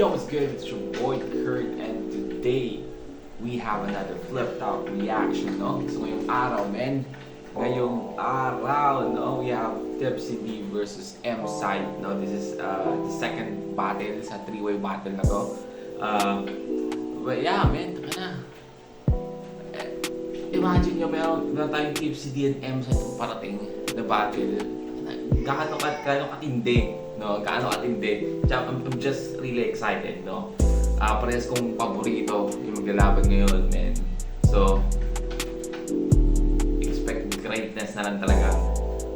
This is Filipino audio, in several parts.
Yo, what's good? It's your boy Kurt, and today we have another flip top reaction, no? So ngayong araw, man, ngayong araw, no, we have Tipsy D versus M-Side, no? This is the second battle sa three-way battle na to. But yeah, man, taka na. Imagine nyo, meron tayong Tipsy D and M-Side kung parating na battle. Gaano katindi, no? Gaano katindi. I'm just really excited, no? Parehas kong paborito yung maglalaban ngayon, man. So, expect greatness na lang talaga.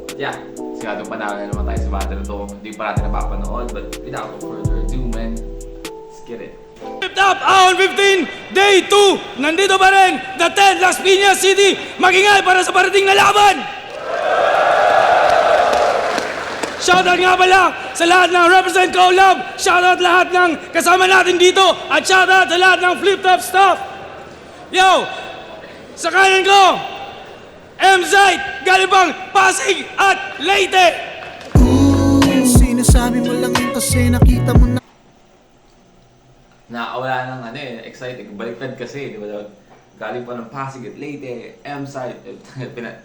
But yeah, sigadong panahon na naman tayo sa battle na to. Hindi pa natin napapanood, but without further ado, man, let's get it. Flip Top Ahon 15, Day 2. Nandito pa rin, The 10, Las Piñas City. Magingay para sa parating na laban. Shoutout nga pala sa lahat ng Represent Collab. Shoutout lahat ng kasama natin dito. At shoutout sa lahat ng Flip Top staff. Yo, sa kanan ko, M-Side, galing pang Pasig at Leyte. Sinasabi mo lang yun kasi nakita mo na. Nakawala ng excited. Baliktad kasi, di ba? Galing pa ng Pasig at Leyte, M-Side.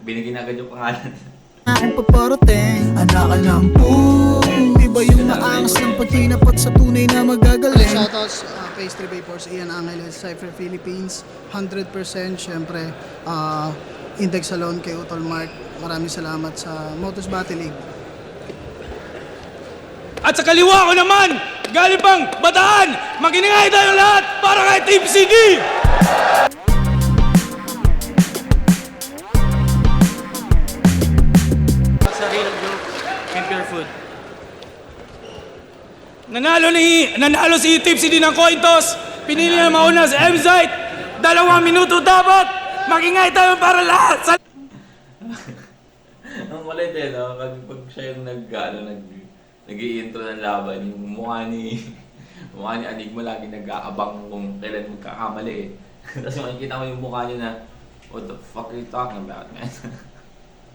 Binigyan agad yung pangalan. Aking paparating, anak ka ng iba yung naangas ng pagtinapat sa tunay na magagaling. Shoutouts Pastry Vapors, Ian Angeles, Cypher Philippines, 100% syempre, Index Salon kay Utol Mark. Maraming salamat sa Motos Battle League. At sa kaliwa ko naman, galing pang Bataan, maginingay tayong lahat para kay Tipsy D! Sa Real Group, Impure Food. Nanalo si Tipsy D ng coin toss. Pinili na mauna si M-Side. 2 minuto dapat. Magingay tayo para lahat. Ang malit no? Pag siya yung nag-i-intro ng laban, yung mukha ni Enigma lagi nag-aabang kung kailan magkakamali eh. Tapos makikita mo yung mukha niya na, what the fuck are you talking about, man?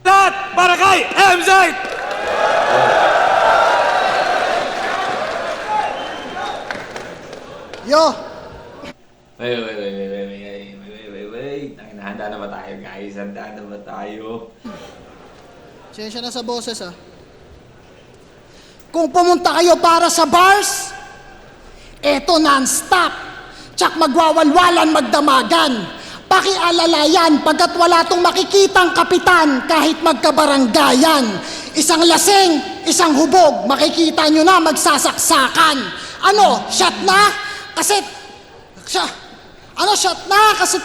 Lahat para kay M-Side. Yo! Wait. Handa na ba tayo, guys? Handa na ba tayo? Sensya na sa boses Kung pumunta kayo para sa bars, eto non-stop. Tsak magwawalwalan, magdamagan. Pakialalayan pagkat wala tong makikitang kapitan kahit magkabaranggayan. Isang lasing, isang hubog, makikita nyo na magsasaksakan. Ano, shot na? Kasi, shot na? Kasi,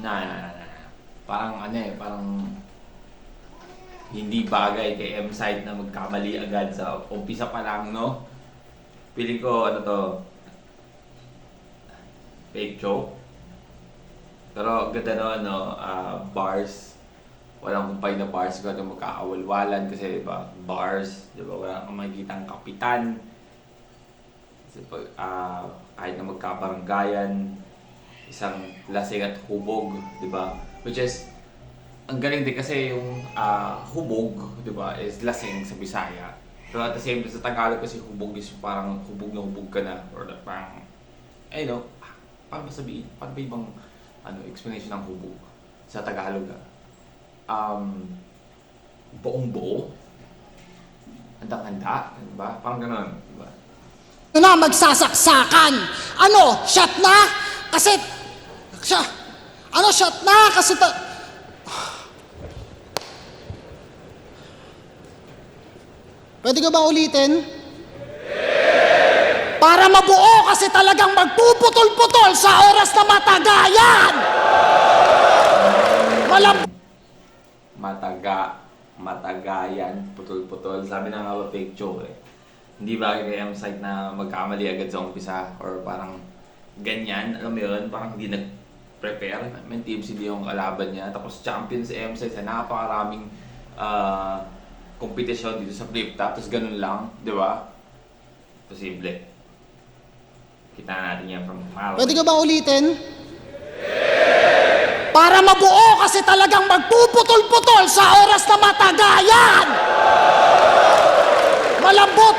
Na. Parang hindi bagay kay M-Side na magkamali agad sa umpisa pa lang, no? Piling ko, fake joke. Pero ganda no, bars. Walang kumpay na bars, kaya magkakawalwalan kasi diba, bars, diba, wala kang makikitang kapitan. Kasi kahit na magkabaranggayan, isang lasing at hubog, diba? Which is, ang galing din kasi yung hubog, diba, is lasing sa Bisaya. Pero at the same time, sa Tagalog kasi hubog is parang hubog na hubog ka na. Or parang, paano sabihin? Paano ba ibang explanation ng hubog sa Tagalog? Buong buo, handang-handa, diba? Parang gano'n, diba? na magsasaksakan. Ano, shot na? Kasi, shot na? Kasi, pwede ka ba ulitin? Para mabuo kasi talagang magpuputol-putol sa oras na matagayan! Matagayan, putol-putol. Sabi na nga ba fake joke eh. Hindi bagay kay M-Side na magkamali agad sa umpisa or parang ganyan, alam mo yun, parang hindi nag-prepare. May Tipsy D yung kalaban niya. Tapos champion si M-Side sa napakaraming kompetisyon dito sa flip top. Tapos ganun lang, di ba? Posible. Kita natin yan from far away. Pwede ka ba ulitin? Para mabuo kasi talagang magpuputol-putol sa oras na matagayan!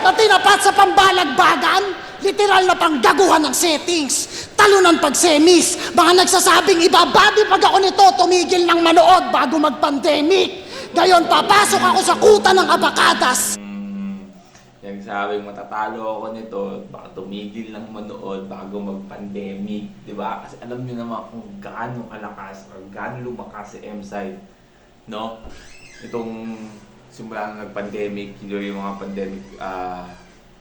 na tinapat sa pambalagbagan, literal na panggaguhan ng settings, talunan pag semis, mga nagsasabing ibabadi pag ako nito tumigil ng manood bago mag-pandemic. Gayon papasok ako sa kuta ng abakadas. Yung sabing matatalo ako nito, baka tumigil ng manood bago mag-pandemic, di ba? Kasi alam nyo naman kung gaano kalakas or gaano lumakas si M-Side, no? Itong simula na nag-pandemic, yung mga pandemic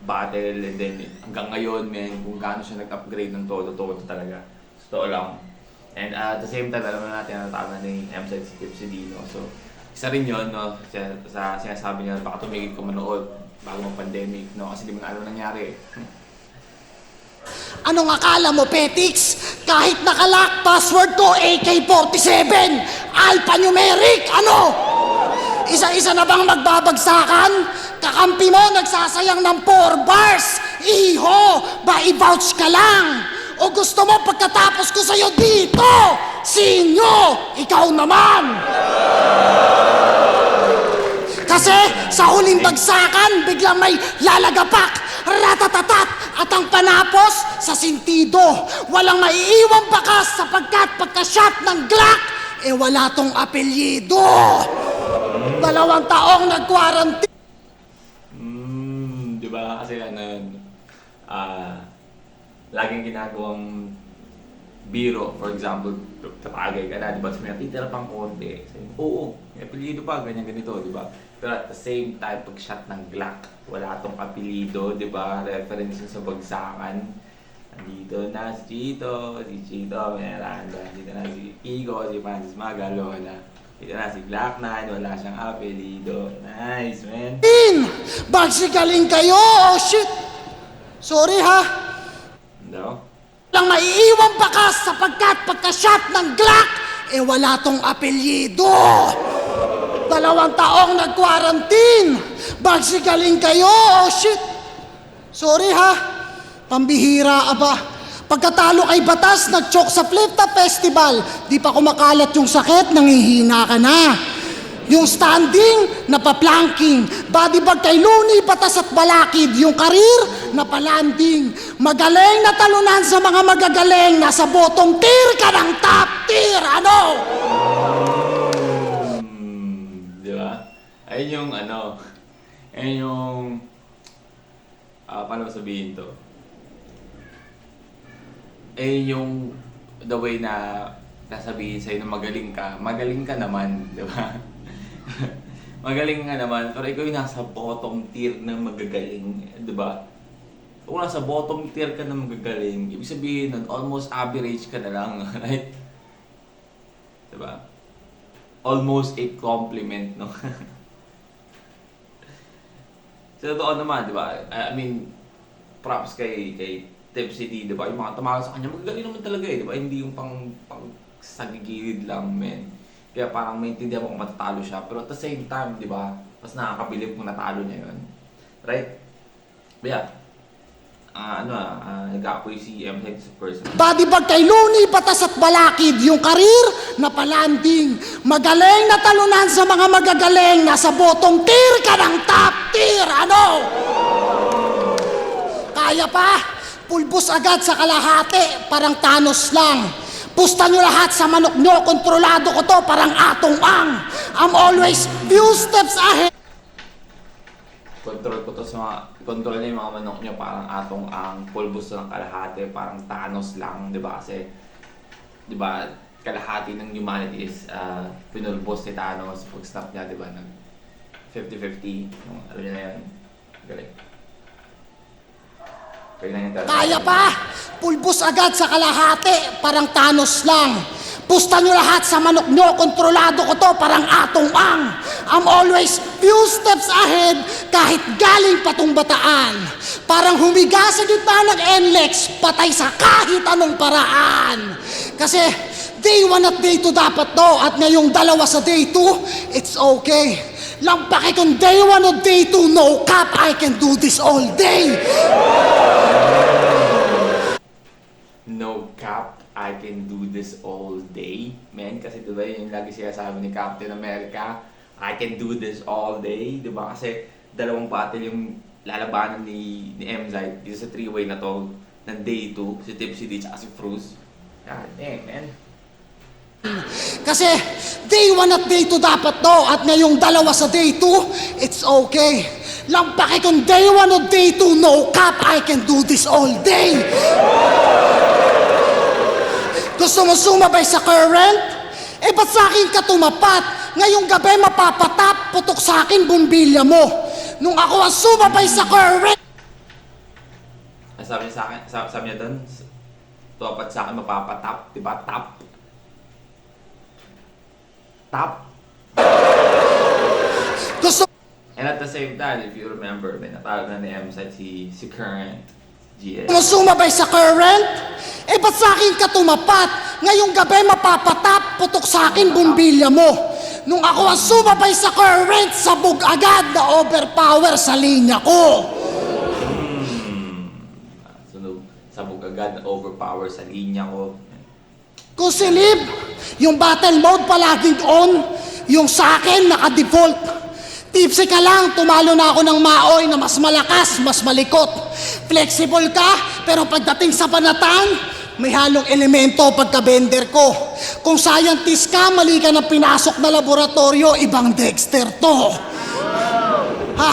battle, and then hanggang ngayon, men, kung gaano siya nag-upgrade ng todo-todo talaga. Totoo lang. And at the same time, alam natin na natama ni M-Side si Tipsy Dino. So, isa rin yun, no? Sa sinasabi niya, baka tumigil ko manood bago mag-pandemic, no? Kasi di mo na alam nangyari. Anong akala mo, Petix? Kahit nakalock password ko AK-47, alphanumeric, ano? Isa-isa na bang magbabagsakan? Kakampi mo nagsasayang ng 4 bars. Iho, ba i-vouch ka lang? O gusto mo pagkatapos ko sa'yo dito? Sinyo, ikaw naman! Kasi sa huling bagsakan, biglang may lalagapak, ratatatat, at ang panapos sa sintido. Walang maiiwang bakas sapagkat pagka-shot ng Glock, wala tong apelyido. 2 taong nag-quarantine. Di ba? Kasi laging ginagawang biro, for example, tatagay ka na, di ba? Sabi na, titira pang konti. Sabi, oo, may apelido pa, ganyan ganito, di ba? Pero at the same time, pag shot ng Glock, wala tong apelido, di ba? Reference yun sa bagsakan. Nandito na si Chito, Miranda, dito na si Igo, si Francis Magalola. Dito na si Glock 9, wala siyang apelido. Nice, man. Bagsikaling kayo, oh shit! Sorry ha. No? Lang maiiwang bakas sapagkat pagka-shot ng Glock, wala tong apelyido. 2 taong nag-quarantine. Bagsikaling kayo, oh shit! Sorry ha. Pambihira aba. Pagkatalo kay Batas, nag-choke sa Flip Top Festival. Di pa kumakalat yung sakit, nangihina ka na. Yung standing, napaplanking. Body bag kay Looney, Batas at Balakid. Yung karir, napalanding. Magaling na talunan sa mga magagaling. Nasa bottom tier ka ng top tier. Ano? Di ba? Ayun yung ayun yung, paano sabihin to? Yung the way na sasabihin sa'yo na magaling ka naman, di ba? Magaling ka naman, pero ikaw yung nasa bottom tier na magagaling, di ba? Kung nasa bottom tier ka na magagaling, ibig sabihin nun, almost average ka na lang, right? Di ba? Almost a compliment, no? Sa totoo naman, di ba? I mean, props kay Tipsy D, di ba? Yung mga tumawag sa kanya, magagaling naman talaga di ba? Hindi yung pang sagigilid lang, men. Kaya parang maintindihan mo kung matatalo siya. Pero at the same time, di ba? Mas nakakabilib kung natalo niya yun. Right? But yeah, nag-aapoy si M-Side sa person. Body bag kay Looney, Batas at Balakid. Yung karir, napalanding. Magaling na talunan sa mga magagaling. Nasa bottom tier ka ng top tier. Ano? Kaya pa? Pulbos agad sa kalahati, parang Thanos lang. Pusta nyo lahat sa manok nyo, kontrolado ko to, parang Atong Ang. I'm always few steps ahead. Control niya yung mga manok niya, parang Atong Ang. Pulbos ng kalahati, parang Thanos lang, di ba? Kasi, di ba, kalahati ng humanity is pinulbos ni Thanos pag snap niya, di ba? Nag 50-50, alam niyo na yan. Galing. Kaya pa? Pulbos agad sa kalahati, parang Thanos lang. Pusta nyo lahat sa manok nyo, kontrolado ko to, parang Atong Ang. I'm always few steps ahead, kahit galing pa tong bataan. Parang humiga sa gitna ng NLEX, patay sa kahit anong paraan. Kasi day 1 at day 2 dapat to, at ngayong 2 sa day 2, it's okay. Lampaki kung day 1 o day 2, no cap, I can do this all day. No cap, I can do this all day. Man, kasi diba yun yung lagi sinasabi ni Captain America, I can do this all day. Diba kasi dalawang battle yung lalabanan ni MZite dito sa 3-way na to ng day 2, si Tipsy D tsaka si Fruz. God damn, man. Kasi day 1 at day 2 dapat to, at ngayong dalawa sa day 2, it's okay. Lampaki kung day 1 o day 2, no cap, I can do this all day. Gusto mo sumabay sa current? Eh ba't sa akin ka tumapat? Ngayong gabi mapapatap, putok sa akin bumbilya mo. Nung ako ang sumabay sa current, Sabi niya sa akin, sabi niya doon, tuwapat sa akin mapapatap, di ba? Tap. Tap. gusto And at the same time, if you remember, may natawag na ni MZite si Current GS. mo sumabay sa current? Eh ba't sa akin ka tumapat? Ngayong gabi mapapatap, putok sa akin bumbilya mo. Nung ako ang sumabay sa current, sabog agad na overpower sa linya ko. Sunog, sabog agad, overpower sa linya ko. Kung silib, yung battle mode palaging on, yung sa akin naka-default. Tipsy ka lang, tumalo na ako ng maoy na mas malakas, mas malikot. Flexible ka, pero pagdating sa banatan, may halong elemento pagka-bender ko. Kung scientist ka, mali ka na pinasok na laboratorio, ibang Dexter to. Ha?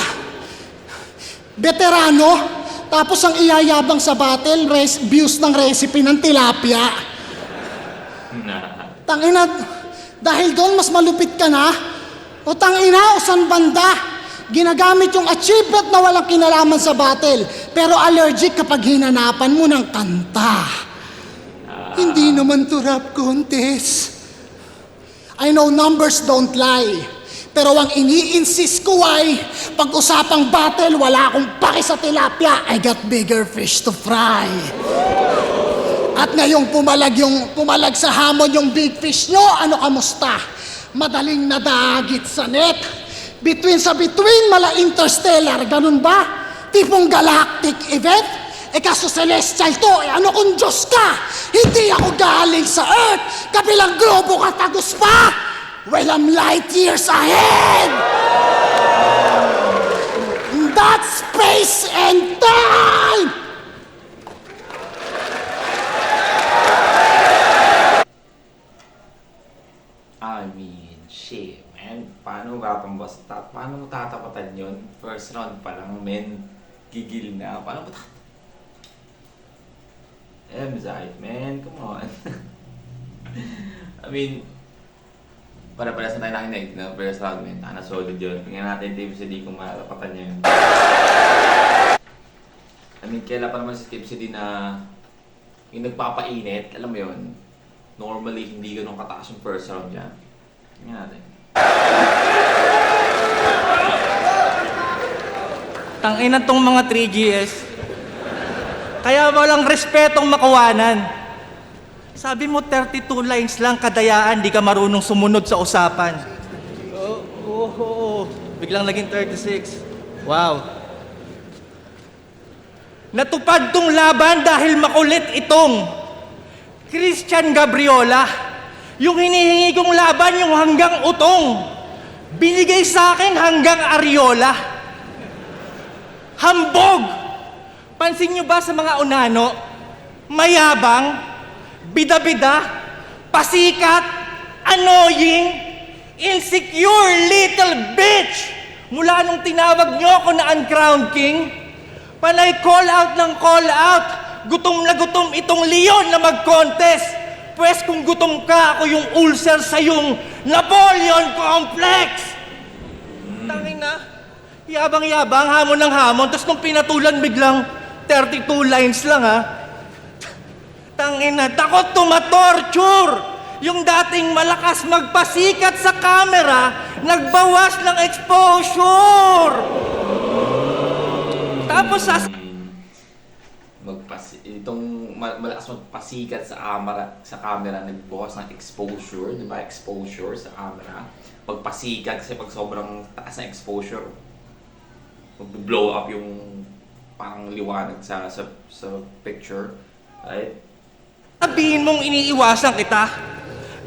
Veterano, tapos ang iyayabang sa battle, views ng recipe ng tilapia. Tangina, dahil doon mas malupit ka na? O tangina, o san banda? Ginagamit yung achievement na walang kinalaman sa battle, pero allergic kapag hinanapan mo ng kanta. Hindi naman to rap contest. I know numbers don't lie, pero ang ini-insist ko ay, pag-usapang battle, wala akong paki sa tilapia, I got bigger fish to fry. At ngayong pumalag sa hamon yung big fish nyo, ano kamusta? Madaling nadagit sa net. Between mala interstellar, ganun ba? Tipong galactic event? Eh kaso celestial to, eh ano kung Diyos ka? Hindi ako galing sa Earth, kabilang globo ka tagos pa? Well, I'm light years ahead! That's space and time! I mean, shit, man. Paano rapang basta? Paano mo tatapatan yun? First round pa lang, men. Gigil na. Paano mo MZite, man. Come on. I mean, para-para sa tayo nakinig na first round, men. Ana solid yun. Tingnan natin Tipsy D kung matapatan niya yun. I mean, kailan pa naman si Tipsy D na yung nagpapainit, alam mo yun, normally hindi ganun kataas yung first round yan. Tingnan natin. Tangina tong mga 3GS. Kaya walang respetong makawanan. Sabi mo 32 lines lang kadayaan, di ka marunong sumunod sa usapan. Oo. Biglang naging 36. Wow. Natupad tong laban dahil makulit itong Christian Gabriola. Yung hinihingi kong laban, yung hanggang utong. Binigay sa akin hanggang Ariola. Hambog! Pansin nyo ba sa mga unano? Mayabang, bida-bida, pasikat, annoying, insecure little bitch! Mula nung tinawag nyo ako na uncrowned king, panay call out ng call out. Gutom na gutom itong leon na mag-contest. Pwes kung gutom ka, ako yung ulcer sa yung Napoleon Complex. Tangin na, yabang-yabang, hamon ng hamon. Tapos nung pinatulan biglang 32 lines lang ha. Tangin na, takot tumatorture. Yung dating malakas magpasikat sa camera, nagbawas ng exposure. Tapos itong malakas magpasikat sa camera, nagbukas ng exposure, di ba? Exposure sa camera. Pagpasikat kasi pag sobrang taas na exposure, mag-blow up yung parang liwanag sa picture, right? sabihin mong iniiwasan kita.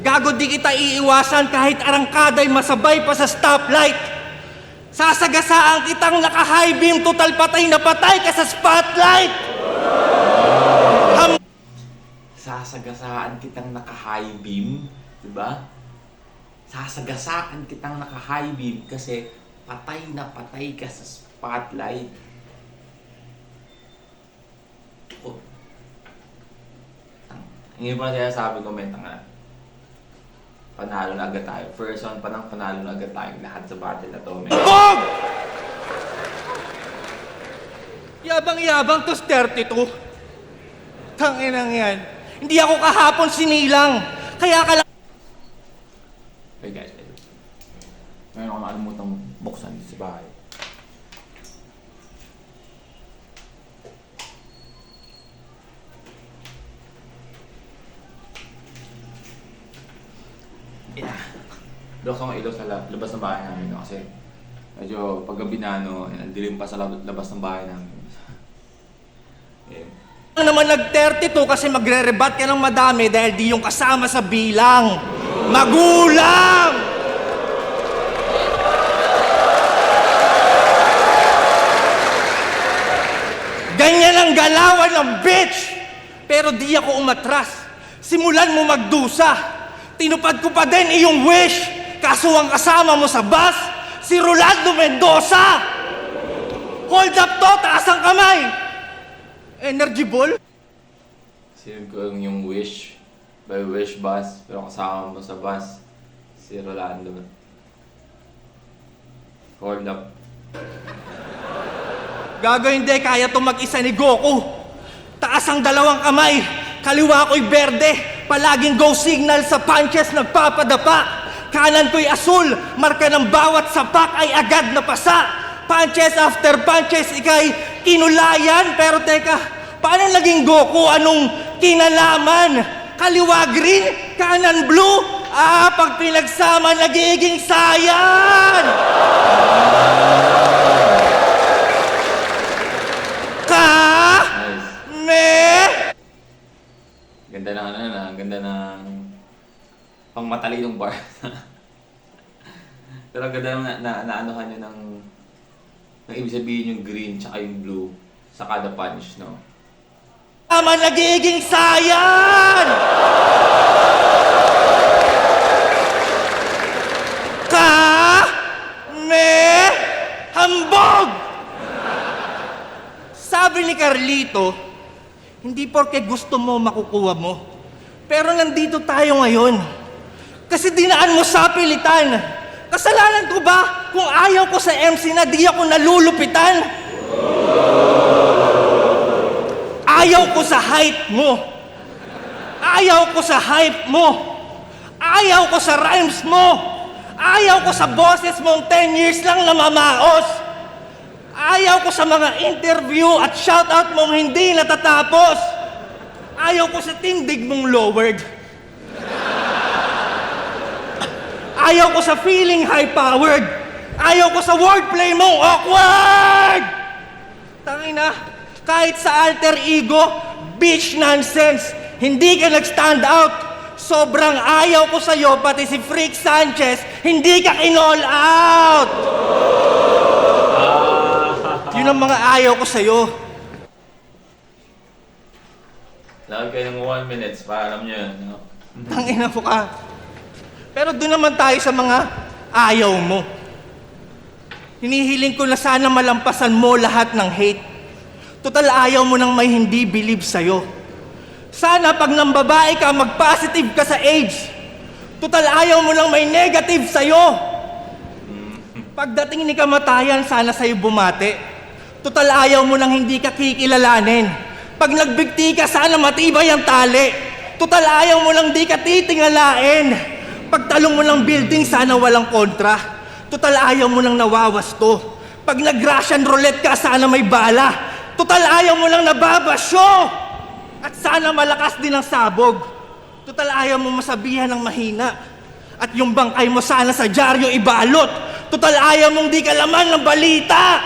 Gago di kita iiwasan kahit arangkaday masabay pa sa stoplight. Sasagasaan kitang naka-high beam, total patay na patay ka sa spotlight! Sasagasaan kitang naka-high beam, di ba? Sasagasaan kitang naka-high beam kasi patay na patay ka sa spotlight. Oh. Ngayon pa kaya sabi ko, nga, panalo na agad tayo. First one pa nang panalo na agad tayo lahat sa battle na to, men. Bog! Yabang-yabang tos 32. Tanginang yan. Hindi ako kahapon sinilang. Kaya ka lang... Okay guys, ngayon ako nakalimutan buksan dito sa bahay. Yeah. Doon ako ilaw sa labas ng bahay namin no? Kasi medyo paggabi na ang dilim pa sa labas ng bahay namin. Yeah. naman nag-32 kasi magre-rebat ka ng madami dahil di yung kasama sa bilang. Magulang! Ganyan ang galawan ng bitch! Pero di ako umatras. Simulan mo magdusa. Tinupad ko pa din iyong wish. Kaso ang kasama mo sa bus, si Rolando Mendoza! Hold up to, taas ang kamay! Energy ball? Sinunod ko yung wish by wish bus, pero kasama mo sa bus si Rolando. Hold up. Gago hindi, kaya to mag-isa ni Goku. Taas ang dalawang kamay, kaliwa ko'y berde, palaging go signal sa punches nagpapadapa. Kanan ko'y asul, marka ng bawat sapak ay agad na pasa. Punches after punches, ikay kinulayan. Pero teka, paano naging Goku? Anong kinalaman? Kaliwa green, kanan blue. Pag pinagsama, nagiging sayan! Nice. Me! Ganda ng pangmatalinong bar. Pero ganda na anuhan nyo ng ibig sabihin yung green tsaka yung blue sa kada punch, no? Tama, nagiging sayan! Hambog! Sabi ni Carlito, hindi porke gusto mo makukuha mo. Pero nandito tayo ngayon. Kasi dinaan mo sa pilitan. Kasalanan ko ba kung ayaw ko sa MC na di ako nalulupitan? Ayaw ko sa hype mo. Ayaw ko sa hype mo. Ayaw ko sa rhymes mo. Ayaw ko sa boses mong 10 years lang namamaos. Ayaw ko sa mga interview at shoutout mong hindi natatapos. Ayaw ko sa tindig mong lowered. Ayaw ko sa feeling high-powered. Ayaw ko sa wordplay mong awkward! Tangina, kahit sa alter ego, bitch nonsense, hindi ka nag-stand out. Sobrang ayaw ko sa'yo, pati si Freak Sanchez, hindi ka kinall out! Yun ang mga ayaw ko sa'yo. Lagay kayo ng 1 minutes para alam nyo yun, no? Tangina mo ka. Pero doon naman tayo sa mga ayaw mo. Hinihiling ko na sana malampasan mo lahat ng hate. Total ayaw mo nang may hindi believe sa'yo. Sana pag nang babae ka, mag-positive ka sa age. Total ayaw mo nang may negative sa'yo. Pagdating ni kamatayan, sana sa'yo bumate. Total ayaw mo nang hindi ka kikilalanin. Pag nagbigti ka, sana matibay ang tali. Total ayaw mo nang di ka titingalain. Pagtalong mo ng building, sana walang kontra. Total ayaw mo nang nawawasto. Pag nag-Russian roulette ka, sana may bala. Total ayaw mo nang nababasyo. At sana malakas din ang sabog. Total ayaw mo masabihan ng mahina. At yung bangkay mo sana sa dyaryo ibalot. Total ayaw mong di ka laman ng balita.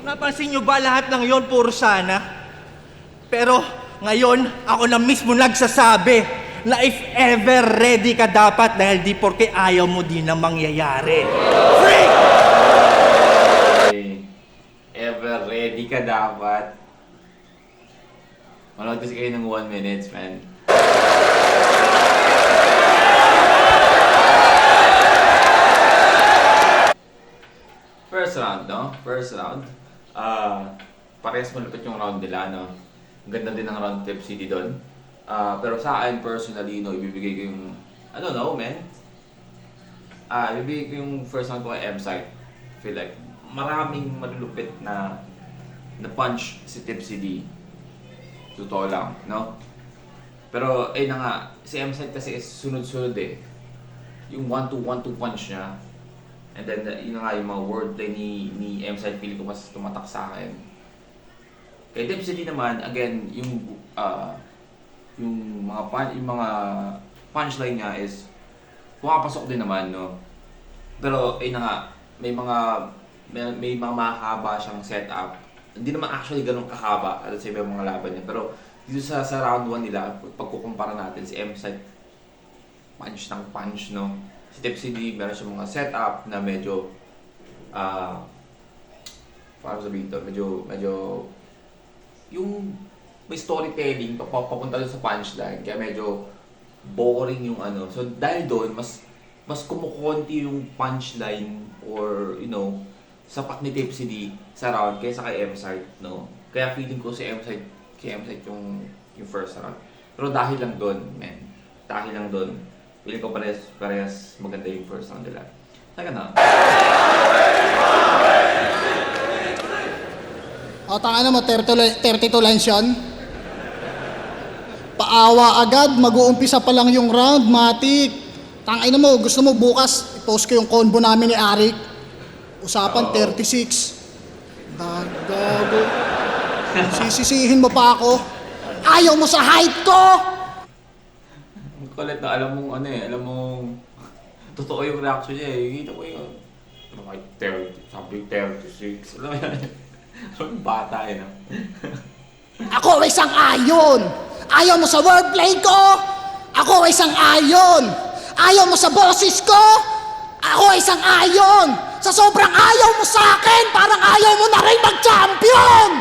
Napansin nyo ba lahat ng yon puro sana? Pero ngayon, ako na mismo nagsasabi na if ever ready ka dapat dahil di porke ayaw mo di na mangyayari. Freak! ka dapat. Manood kasi kayo ng 1 minutes, man. First round, no? First round. Parehas malupit yung round nila, no? Ang ganda din ng round Tip City doon. Pero sa akin, personally, no, ibibigay ko yung, I don't know, man. Ibibigay ko yung first round ko kay M-Site. Feel like, maraming malulupit na punch si Tip City. Totoo lang, no? Pero, na nga, si M-Site kasi is sunod-sunod eh. Yung 1-2 punch niya. And then, yun na nga, yung mga wordplay ni M-Site, feeling ko mas tumatak sa akin. Kay Tip City naman, again, yung mga punchline niya is pumapasok din naman, no? Pero, na nga, may mga mahaba siyang setup. Hindi naman actually ganun kahaba at sa ibang mga laban niya. Pero, dito sa round 1 nila, pagkukumpara natin si M-Site, punch ng punch, no? Si Tip City, meron siyang mga setup na medyo, paano sabihin ito, medyo, yung may storytelling, papunta doon sa punchline, kaya medyo boring yung ano. So, dahil doon, mas kumukonti yung punchline or, sapat ni Tip City sa round kaysa kay M-Site, no? Kaya feeling ko si M-Site, kay M-Site yung first round. Pero dahil lang doon, man, feeling ko parehas maganda yung first round nila. Saka na. O, tanga mo, 32 lines yun. Paawa agad, mag-uumpisa pa lang yung round, matik. Tangina mo, gusto mo bukas, i-post ko yung combo namin ni Arik. Usapan, 36. Gago. Sisisihin mo pa ako. Ayaw mo sa height ko! Ang kulit na alam mong totoo yung reaction niya eh. Kita ko yung, like 30, sabi 36. Alam mo yan? Yung bata eh, no? Ako ay isang ayon! Ayaw mo sa wordplay ko! Ako ay isang ayon! Ayaw mo sa boses ko! Ako ay isang ayon! Sa sobrang ayaw mo sa akin, parang ayaw mo na rin mag-champion!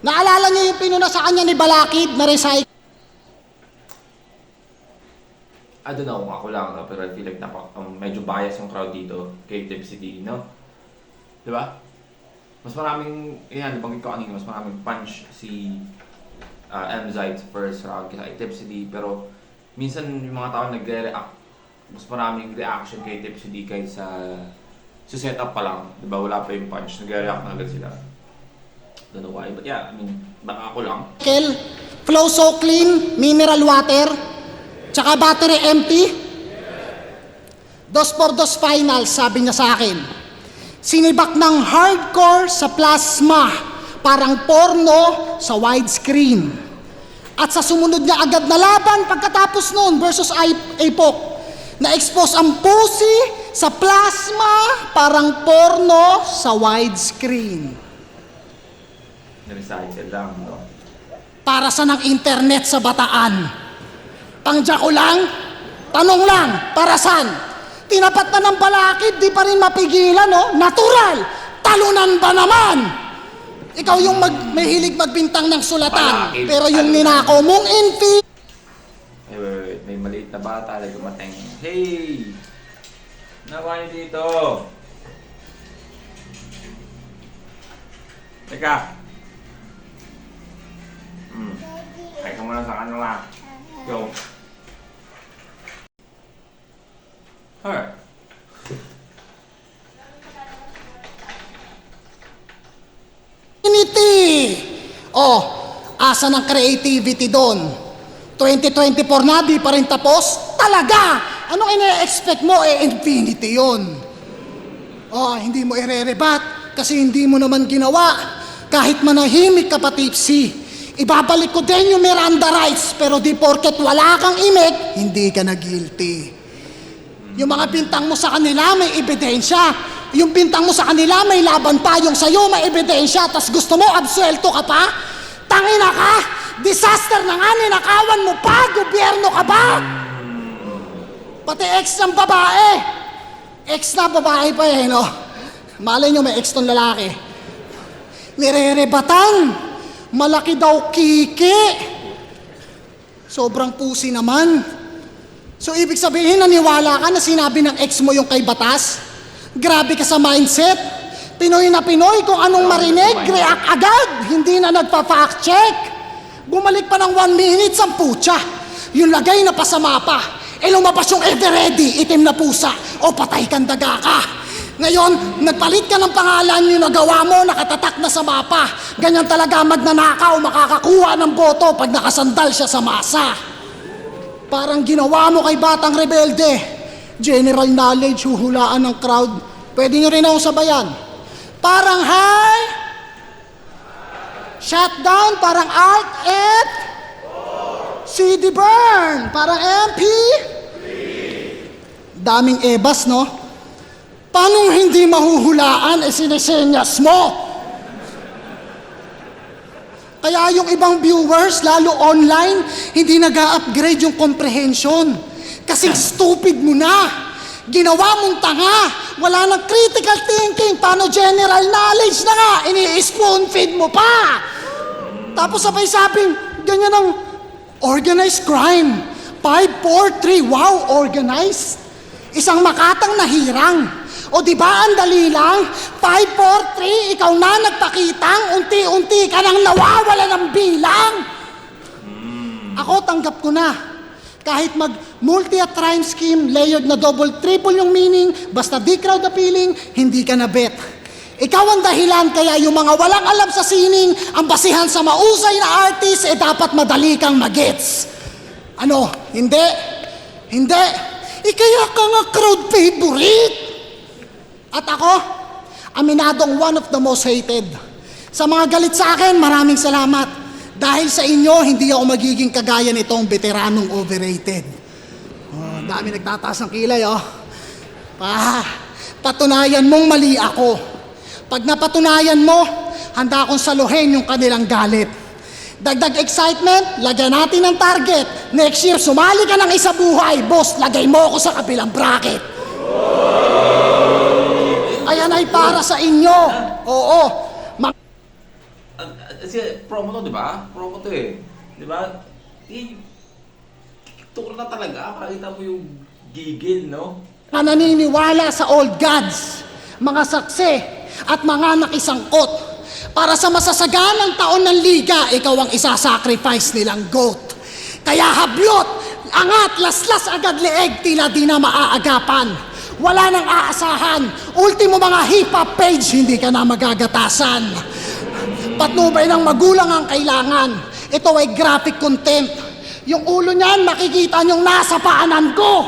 Naalala niyo yung pinuna sa kanya ni Balakid na recycle? I don't know kung ako lang, no? Pero I feel like medyo bias yung crowd dito kay Tip City, no? Di ba? Mas maraming, nabanggit ko kanina, mas maraming punch si M-Site sa first round kaysa kay Tip City. Pero minsan yung mga tao nagre-react, mas maraming reaction kay Tip City kaysa sa setup pa lang. Di ba? Wala pa yung punch, nagre-react na agad sila. Don't know why, but yeah, I mean, baka ako lang. Flow so clean, mineral water, tsaka battery empty. 2x2 finals, sabi niya sa akin. Sinibak ng hardcore sa plasma, parang porno sa widescreen. At sa sumunod niya agad na laban pagkatapos noon versus APOC, na-expose ang pussy sa plasma, parang porno sa widescreen. Na-recycle lang, no? Para sa ng internet sa Bataan. Pangja ko lang, tanong lang, para saan? Tinapat na ng Balakid, di pa rin mapigilan, no? Natural! Talunan ba naman? Ikaw yung may hilig magbintang ng sulatan, Balakid, pero yung talunan. ninakaw mong Wait. May maliit na bata na dumating. Hey! Nawa niyo dito! Teka! Ay ka muna sa kanila. Go. Alright. Infinity! Oh, asa ng creativity doon? 2024 na, di pa rin tapos? Talaga! Anong ine-expect mo? Infinity yon. Oh, hindi mo ire-rebat kasi hindi mo naman ginawa. Kahit manahimik ka pa, Tipsy. Ibabalik ko din yung Miranda rights, pero di porket wala kang imik, hindi ka na guilty. Yung mga bintang mo sa kanila may ebidensya. Yung bintang mo sa kanila may laban pa, yung sa'yo may ebidensya, tas gusto mo absuelto ka pa? Tangina ka! Disaster na nga, ninakawan mo pa! Gobyerno ka ba? Pati ex ng babae! Ex na babae pa eh, no? Malay nyo may ex tong lalaki. Nirerebatan. Malaki daw kiki. Sobrang pusi naman. So ibig sabihin, naniwala ka na sinabi ng ex mo yung kay batas? Grabe ka sa mindset. Pinoy na Pinoy, kung anong marinig, react agad. Hindi na nagpa-fact check. Bumalik pa ng 1 minute, ang putya. Yung lagay na pasama pa. Lumabas yung ever ready, itim na pusa. O patay kang daga ka. Ngayon, nagpalit ka ng pangalan yung nagawa mo, nakatatak na sa mapa. Ganyan talaga magnanakaw, makakakuha ng boto pag nakasandal siya sa masa. Parang ginawa mo kay Batang Rebelde. General knowledge, huhulaan ng crowd. Pwede nyo rin akong sabayan. Parang high, shutdown, parang art, et CD burn, parang MP. Daming ebas, no? Paano hindi mahuhulaan sinesenyas mo? Kaya yung ibang viewers, lalo online, hindi nag-upgrade yung comprehension. Kasi stupid mo na. Ginawa mong tanga. Wala nang critical thinking. Paano general knowledge na nga? Ini-spoon feed mo pa. Tapos sabay sabing, ganyan ang organized crime. 5, 4, 3, wow, organized. Isang makatang nahirang. O di ba ang dali lang? 5, 4, 3, ikaw na nagpakitang, unti-unti ka nang nawawala ng bilang. Ako tanggap ko na. Kahit mag-multi at rhyme scheme, layered na double, triple yung meaning, basta di crowd appealing, hindi ka na bet. Ikaw ang dahilan kaya yung mga walang alam sa sining, ang basihan sa mausay na artist, dapat madali kang magets. Ano? Hindi? Hindi? Kaya ka nga crowd favorite. At ako, aminadong one of the most hated. Sa mga galit sa akin, maraming salamat. Dahil sa inyo, hindi ako magiging kagaya nitong veteranong overrated. Oh, dami nagtataas ng kilay, oh. Patunayan mong mali ako. Pag napatunayan mo, handa akong saluhin yung kanilang galit. Dagdag excitement, lagyan natin ng target. Next year, sumali ka ng isa buhay. Boss, lagay mo ako sa kabilang bracket. Ayan ay para sa inyo. Oo. Kasi promo to, di ba? Promo to eh. Di ba? Tukro na talaga. Pakita mo yung gigil, no? Naniniwala sa old gods, mga saksi, at mga nakisangkot. Para sa masasaganang taon ng liga, ikaw ang isasacrifice nilang goat. Kaya hablot, angat, laslas agad leeg, tila di na maaagapan. Wala nang aasahan. Ultimo mga hip-hop page, hindi ka na magagatasan. Patnubay ng magulang ang kailangan. Ito ay graphic content. Yung ulo niyan, makikita niyong nasa paanan ko.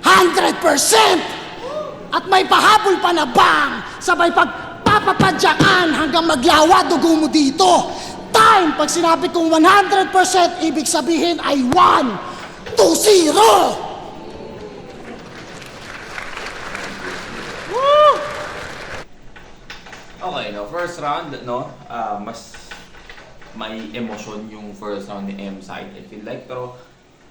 100%! At may pahabol pa na bang! Sabay pagpapapadyakan hanggang maglawa dugo mo dito. Time! Pag sinabi kong 100%, ibig sabihin ay 1, 2, 0! Okay, no, first round, no, mas may emosyon yung first round ni M-Side, I feel like, pero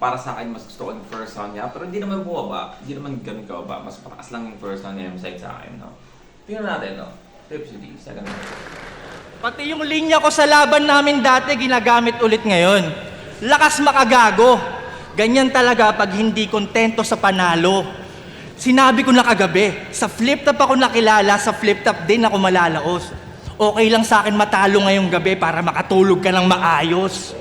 para sa akin, mas gusto ko yung first round niya, pero hindi naman bumaba, hindi naman ganun kababa, mas pataas lang yung first round ni M-Side sa akin, no. Tingnan natin, no, Rhapsody, second round. Pati yung linya ko sa laban namin dati, ginagamit ulit ngayon. Lakas makagago. Ganyan talaga pag hindi kontento sa panalo. Sinabi ko na kagabi, sa flip-top ako nakilala, sa flip-top din ako malalaos. Okay lang sa akin matalo ngayong gabi para makatulog ka ng maayos.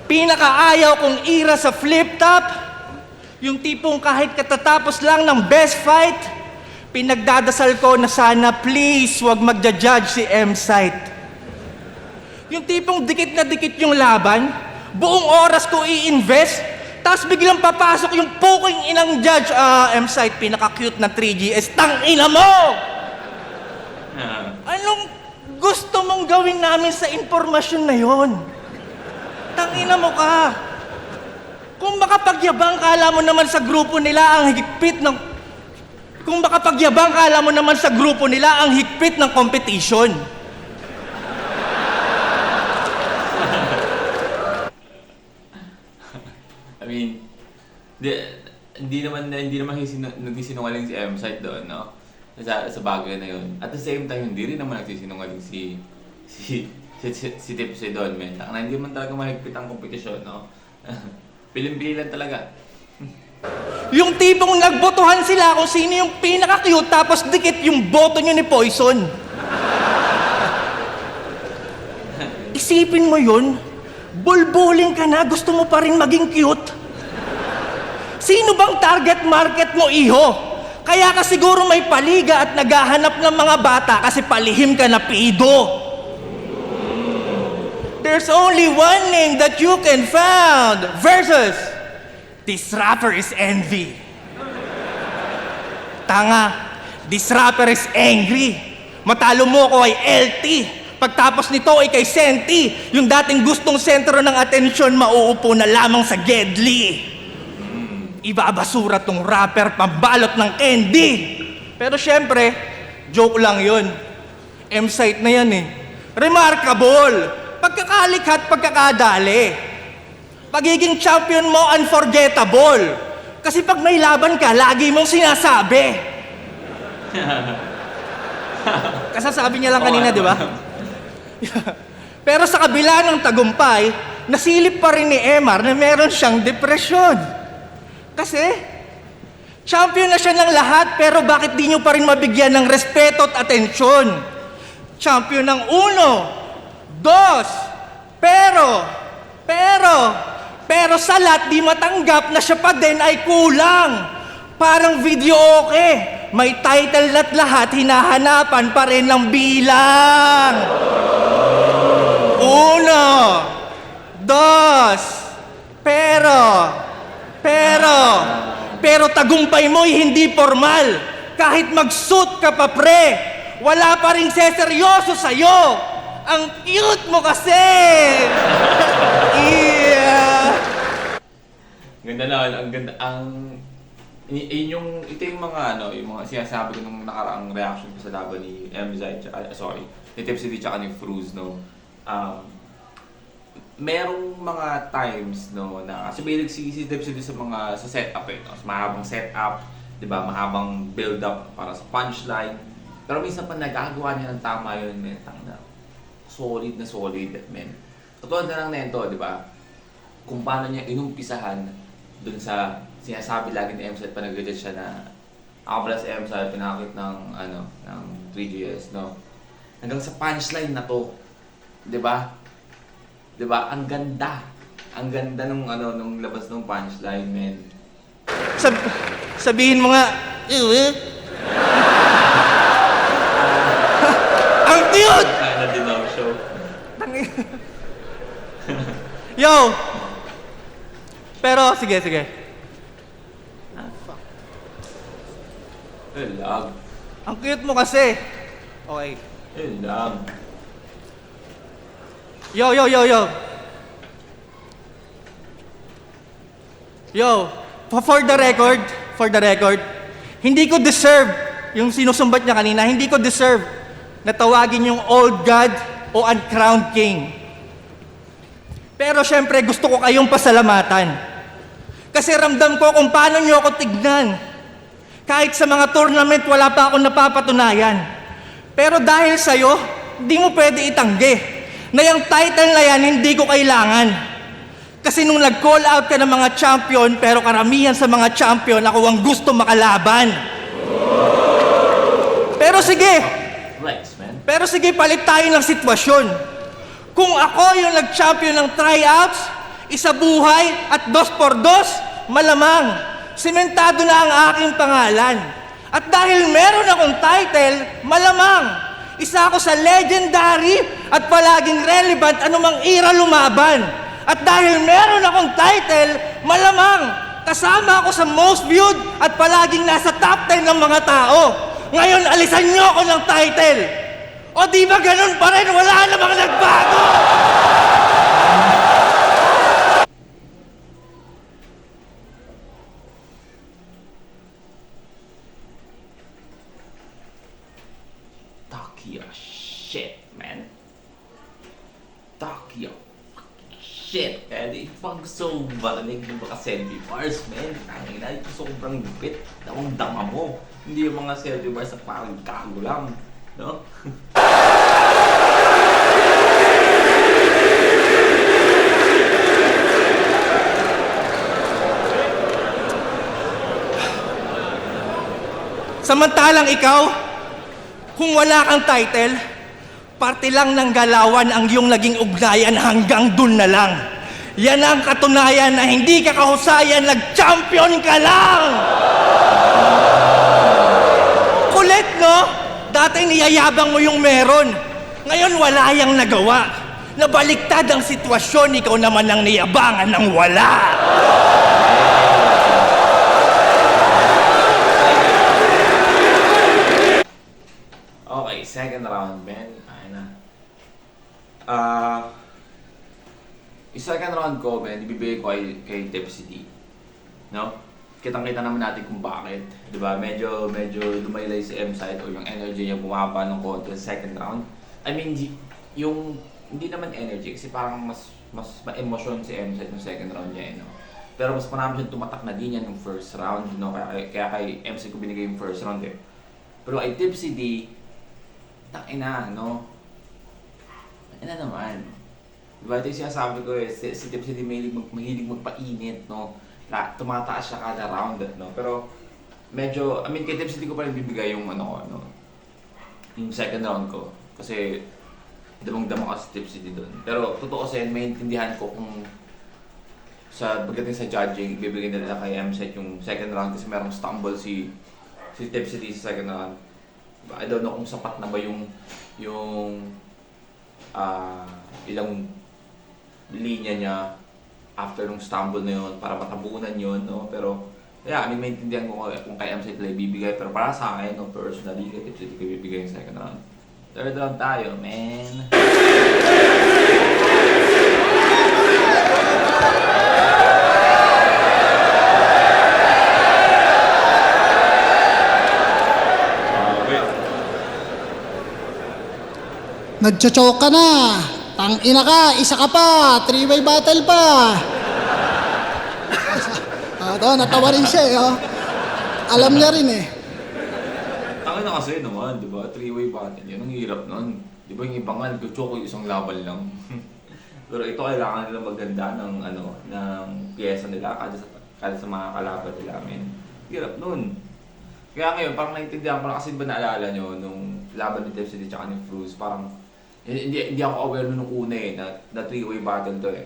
Pinakaayaw kong ira sa flip-top, yung tipong kahit katatapos lang ng best fight, pinagdadasal ko na sana please wag magja-judge si M-Site. Yung tipong dikit na dikit yung laban, buong oras ko i-invest, tapos biglang papasok yung poking inang judge, M-Site, pinaka-cute na 3GS, tang-ina mo! Anong gusto mong gawin namin sa impormasyon na yon? Tang-ina mo ka! Kung makapagyabang ka, alam mo naman sa grupo nila ang higpit ng... Kung makapagyabang ka, alam mo naman sa grupo nila ang higpit ng competition. I mean, hindi naman nagsisinungaling si M-Site doon, no? Sa bagay na yun. At the same time, hindi rin naman nagsisinungaling si Tipsy doon, men. Hindi man talaga mahigpit ang kompetisyon, no? Pilim-pili lang talaga. Yung tipong nagbotohan sila kung sino yung pinaka-cute tapos dikit yung boto nyo ni Poison. Isipin mo yun, bulbuling ka na, gusto mo pa rin maging cute. Sino bang target market mo, iho? Kaya ka siguro may paliga at naghahanap ng mga bata kasi palihim ka na pido. There's only one name that you can find versus this rapper is envy. Tanga, this rapper is angry. Matalo mo ko ay LT. Pagtapos nito ay kay Senti. Yung dating gustong sentro ng atensyon, mauupo na lamang sa Gedli. Ibabasura tong rapper pambalot ng candy. Pero syempre, joke lang yun. M-site na yan eh. Remarkable. Pagkakalikhat, pagkakadali. Pagiging champion mo, unforgettable. Kasi pag may laban ka, lagi mong sinasabi. Kasasabi niya lang kanina, di ba? Pero sa kabila ng tagumpay, nasilip pa rin ni Emar na meron siyang depresyon. Kasi, champion na siya ng lahat, pero bakit di nyo pa rin mabigyan ng respeto at atensyon? Champion ng 1, 2, pero sa lahat di matanggap na siya pa din ay kulang. Parang video okay. May title at lahat, hinahanapan pa rin ng bilang. 1, 2, pero tagumpay mo'y hindi formal. Kahit mag-suit ka pa pre, wala pa rin seseryoso sa'yo. Ang cute mo kasi! Yeah! Ganda na, ang ganda, ito yung mga sinasabi ko nung nakaraang reaction ko sa laban ni MZ, ni Tipsy D tsaka ni Fruz, no? Merong mga times, no, na kasi may nagsisi Tipsy D sa setup no? Sa mahabang setup, di ba? Mahabang build-up para sa punchline. Pero minsan pa nagagawa niya ng tama yun, men. Solid na solid, men. Totoo na lang nito, di ba? Kung paano niya inumpisahan dun sa sinasabi lagi ni MZ pa nag-reject siya na ako pala si MZ, pinakit ng 3GS, no? Hanggang sa punchline na to, di ba? Di ba? Ang ganda. Ang ganda nung labas ng punchline, men. Sabihin mo nga, ang cute! Kinda din ako show. Yo! Pero, sige. Lag. Ang cute mo kasi. Okay. Lag. Yo! Yo, for the record, hindi ko deserve, yung sinusumbat niya kanina, hindi ko deserve na tawagin yung old god o uncrowned king. Pero syempre, gusto ko kayong pasalamatan. Kasi ramdam ko kung paano niyo ako tignan. Kahit sa mga tournament, wala pa akong napapatunayan. Pero dahil sa'yo, di mo pwede itanggi na yung title na yan, hindi ko kailangan. Kasi nung nag-call out ka ng mga champion, pero karamihan sa mga champion, ako ang gusto makalaban. Pero sige, Flex, man. pero sige, palit tayo ng sitwasyon. Kung ako yung nag-champion ng tryouts, isa buhay at 2x2, malamang, sementado na ang aking pangalan. At dahil meron akong title, malamang, isa ako sa legendary at palaging relevant anumang era lumaban. At dahil meron akong title, malamang, kasama ako sa most viewed at palaging nasa top 10 ng mga tao. Ngayon, alisan niyo ako ng title. O di ba ganun pa rin? Wala namang nagbago! Talk your shit, man. Talk your fucking shit. shit. Kaya di pag gusto mong marinig ng mga selfie bars, man. Tangin na, ito sobrang lupit. Nawang dama mo. Hindi yung mga selfie bars na parang kago lang. No? Samantalang ikaw, kung wala kang title, parte lang ng galawan ang iyong naging ugnayan hanggang dun na lang. Yan ang katunayan na hindi ka kahusayan, nag-champion ka lang! Kulit, no? Dati niyayabang mo yung meron. Ngayon wala yang nagawa. Nabaliktad ang sitwasyon, ikaw naman ang niyabangan ng wala. Okay, second round, man. Ay na. Yung second round ko, man, ibibigay ko kay Tipsy D. No? Kitang-kita naman natin kung bakit. Diba? Medyo lumaylay si M-Side o yung energy niya bumaba ng konti sa second round. I mean, hindi naman energy kasi parang mas ma-emosyon si M-Side yung second round niya, no? Pero mas marami siyang tumatak na din yan yung first round, no? Kaya kay M-Side ko binigay yung first round, eh. Pero kay Tipsy D, takina, no? Ano naman? Diba ito yung sinasabi ko eh, si Tipsy D mahilig magpainit, no? Tumataas siya kada round, no? Pero medyo, I mean, kay Tipsy D ko pa rin bibigay yung ano ko, no? Yung second round ko. Kasi damang-dama ka si Tipsy D doon. Pero totoo kasi, maintindihan ko kung pagdating sa judging, ibibigay nila kay M-Set yung second round kasi merong stumble si Tipsy D sa second round. I don't know kung sapat na ba yung ilang linya niya after nung stumble na yun para matabunan yun, no? Pero yeah, I mean, maintindihan ko kung kay M-Set nila ibibigay, pero para sa akin, no, personally, kay Tipsy D ko ibibigay yung second round. Third round tayo, man. Nagchochoke ka na. Tangina ka, isa ka pa. Three-way battle pa. Ito, natawa rin siya eh. Oh. Alam niya rin eh. Tangin na kasi naman, di ba? Three-way battle, yun ang hirap nun. Di ba yung ibang nga, nagchochoke yung isang laban lang. Pero ito kailangan nila maganda ng pyesa nila kada sa mga kalaban nila, men. Hirap nun. Kaya ngayon, parang naintindihan ko na kasi ba naalala nyo nung laban ni Tipsy D tsaka ni Fruz, parang hindi ako aware nung una eh, na three-way battle to eh.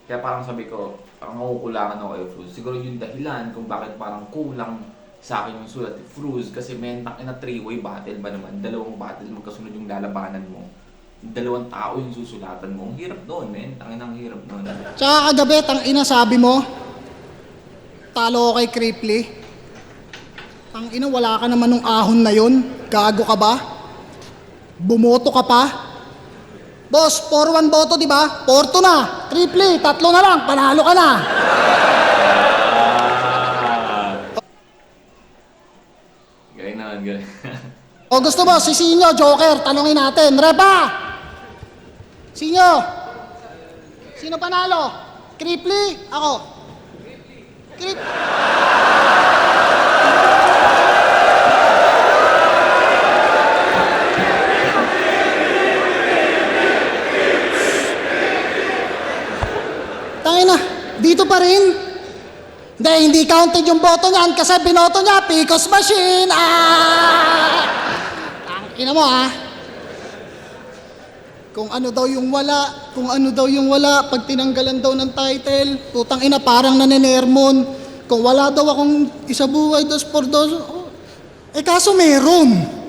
Kaya parang sabi ko, parang makukulangan ako kay Fruz. Siguro yung dahilan kung bakit parang kulang sa akin yung sulat ni Fruz kasi mentang na three-way battle ba naman, dalawang battle magkasunod yung lalabanan mo. Dalawang tao yung susulatan mo. Ang hirap doon, men. Tangin ang hirap doon. Tsaka kagabi, tangina sabi mo, talo ko kay Cripply. Tangina, wala ka naman nung ahon na yun. Gago ka ba? Bumoto ka pa? Boss, 4-1 boto, di ba? 4-2 na. Cripply, 3 na lang. Panalo ka na. Galing naman, galing. O gusto mo, si Sinyo, Joker, tanungin natin. Repa! Sinyo! Sino panalo? Cripply? Ako. Cripply. Tangina, dito pa rin. Hindi counted yung boto niyan kasi binoto niya, Picos Machine. Tangina mo Kung ano daw yung wala, pag tinanggalan daw ng title, putang ina, parang nanenermon. Kung wala daw akong isa buhay, 2 por 2, kaso meron.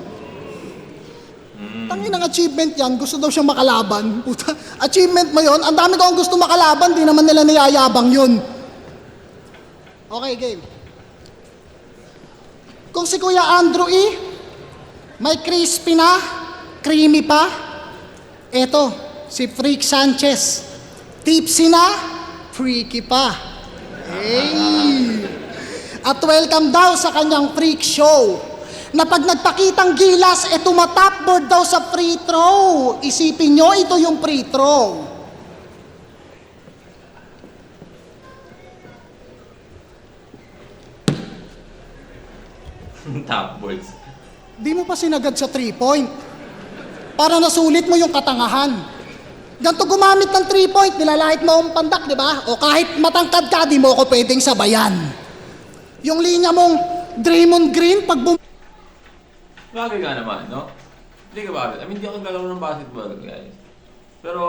Tangin ang achievement yan, gusto daw siyang makalaban. Puta, achievement mo yon, ang dami ko ang gusto makalaban, di naman nila niyayabang yun. Okay, game. Kung si Kuya Andrew may crispy na, creamy pa, eto, si Freak Sanchez, tipsy na, freaky pa. Hey! At welcome daw sa kanyang freak show na pag nagpakitang gilas, tumatapboard daw sa free throw. Isipin nyo, ito yung free throw. Top boards. Di mo pa sinagad sa 3-point. Para nasulit mo yung katangahan. Ganto gumamit ng 3-point, nilalait mo ang pandak, di ba? O kahit matangkad ka, di mo ako pwedeng sabayan. Yung linya mong Draymond Green, pag Bagay nga naman, no? Hindi ka bagay. I mean, hindi ako galaw ng basketball, guys. Pero,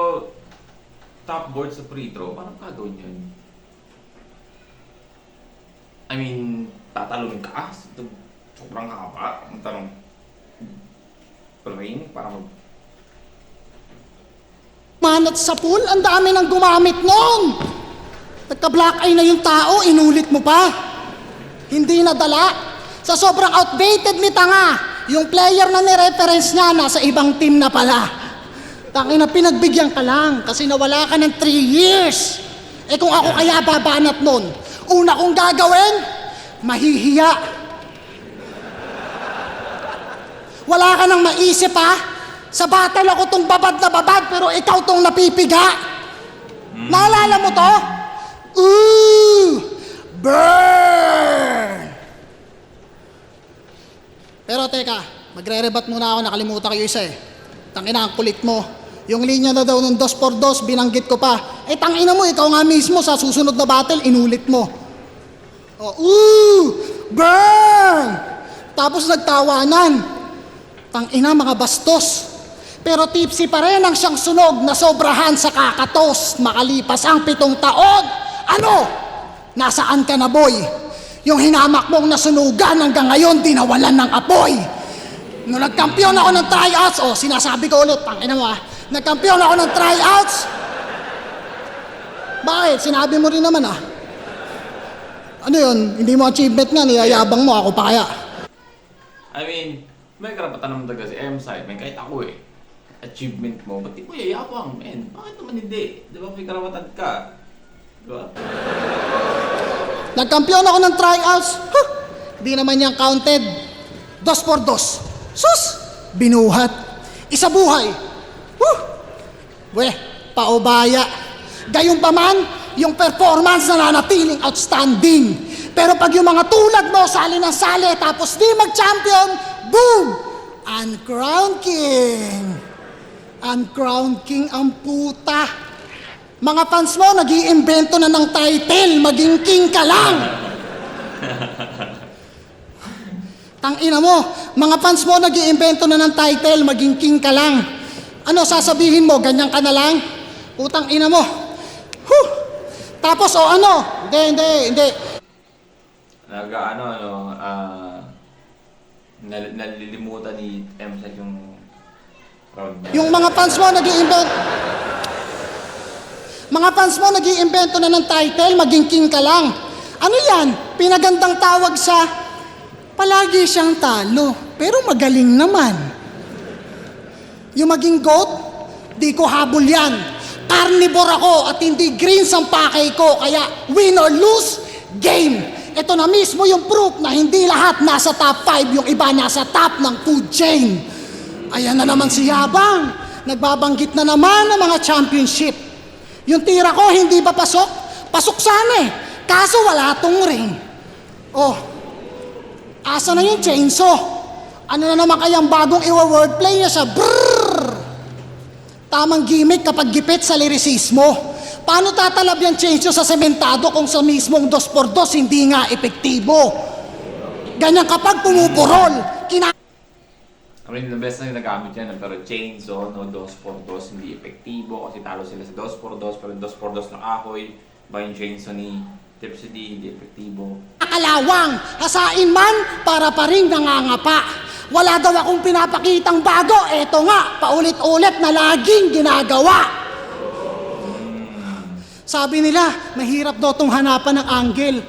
top board sa free throw, parang kagawin yun. I mean, tatalon ka, sobrang haba, ang tanong, ring, para mag... manat sa pool, ang dami nang gumamit nun. Nagka-black eye na yung tao, inulit mo pa. Hindi nadala. Sa sobrang outdated ni Tanga, yung player na ni-reference niya, nasa ibang team na pala. Tangina, pinagbigyan ka lang kasi nawala ka ng 3 years. Eh kung ako kaya babanat nun, una kong gagawin, mahihiya. Wala ka nang maisip ha? Sa battle ako tong babad na babad, pero ikaw tong napipiga. Naalala mo to? Ooh! Burn! Pero teka, magre-rebat muna ako, nakalimutan ko yung isa eh. Tangina, ang kulit mo. Yung linya na daw ng 2x2, binanggit ko pa. Eh tangina mo, ikaw nga mismo sa susunod na battle, inulit mo. Oh, ooh! Burn! Tapos nagtawanan. Tangina, mga bastos. Pero tipsy pa rin ang siyang sunog na sobrahan sa kakatos makalipas ang 7 taon. Ano? Nasaan ka na, boy? Yung hinamak mong nasunugan hanggang ngayon di nawalan ng apoy. Nung nagkampiyon ako ng tryouts, sinasabi ko ulit, tangina mo nagkampiyon ako ng tryouts. Bakit? Sinabi mo rin naman Ano yun? Hindi mo achievement nga, niyayabang mo, ako pa kaya. I mean, may karapatan naman talaga si M-Side, may kahit ako eh. Achievement mo, ba't di mo yayabang, men? Bakit naman hindi? Di ba may karapatan ka? Di ba? Nagkampiyon ako ng tryouts. Di naman yan counted. 2x2. Sus! Binuhat. Isa buhay. Weh, paubaya. Gayunpaman, yung performance na nanatiling outstanding. Pero pag yung mga tulad mo, sali ng sali, tapos di mag-champion, boom! Uncrowned King. Uncrowned King ang puta. Mga fans mo, nag-iimbento na ng title, maging king ka lang. Tangina mo, mga fans mo, nag-iimbento na ng title, maging king ka lang. Ano, sasabihin mo, ganyan ka na lang? Putang ina mo. Tapos, hindi. Nalilimutan ni M-Side yung crowd niya. Yung mga fans mo, nag-iimbento na ng title, maging king ka lang. Ano yan? Pinagandang tawag sa palagi siyang talo, pero magaling naman. Yung maging GOAT, di ko habol yan. Carnivore ako at hindi greens ang pakay ko, kaya win or lose, game. Ito na mismo yung proof na hindi lahat nasa top 5, yung iba nasa top ng food chain. Ayan na naman si Yabang. Nagbabanggit na naman ng mga championship. Yung tira ko hindi ba pasok? Pasok sana eh. Kaso wala tong ring. Asa na yung chainsaw? Ano na naman kayang bagong iwa-wordplay niya sa brrrr? Tamang gimmick kapag gipit sa lirisismo. Paano tatalab yung chainsaw sa sementado kung sa mismong 2x2 hindi nga epektibo? Ganyan kapag pumupurol. I mean, the best na yung nagamit yan, pero chainsaw, 2x2, hindi epektibo kasi talo sila sa 2x2, pero 2x2 na kahoy, ba yung chainsaw ni Tipsy D, hindi epektibo. Kalawang, hasain man, para pa rin nangangapa. Wala daw akong pinapakitang bago, eto nga, paulit-ulit na laging ginagawa. Sabi nila, mahirap daw itong hanapan ng angle.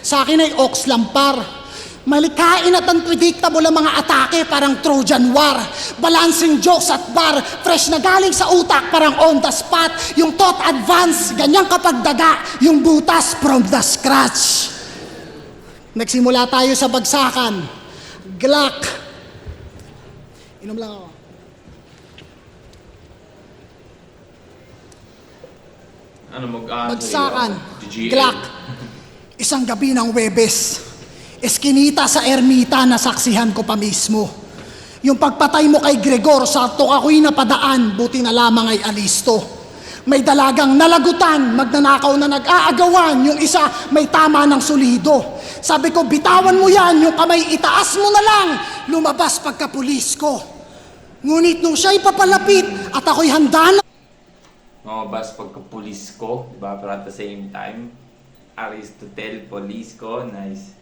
Sa akin ay ox lampar. Malikain at unpredictable ang mga atake, parang Trojan War. Balancing jokes at bar, fresh na galing sa utak, parang on the spot. Yung thought advance, ganyan kapag daga, yung butas from the scratch. Nagsimula tayo sa bagsakan. Glock. Inom lang ako. Ano, Bagsakan. Glock. Isang gabi ng Webes. Eskinita sa ermita na saksihan ko pa mismo. Yung pagpatay mo kay Gregor, sakto ako'y napadaan, buti na lamang ay alisto. May dalagang nalagutan, magnanakaw na nag-aagawan, yung isa may tama ng solido. Sabi ko, bitawan mo yan, yung kamay itaas mo na lang, lumabas pagkapulis ko. Ngunit nung siya'y papalapit at ako'y handa na... Mamabas pagka-pulis ko, di ba? Pero at the same time, Aristotle, police ko, nice.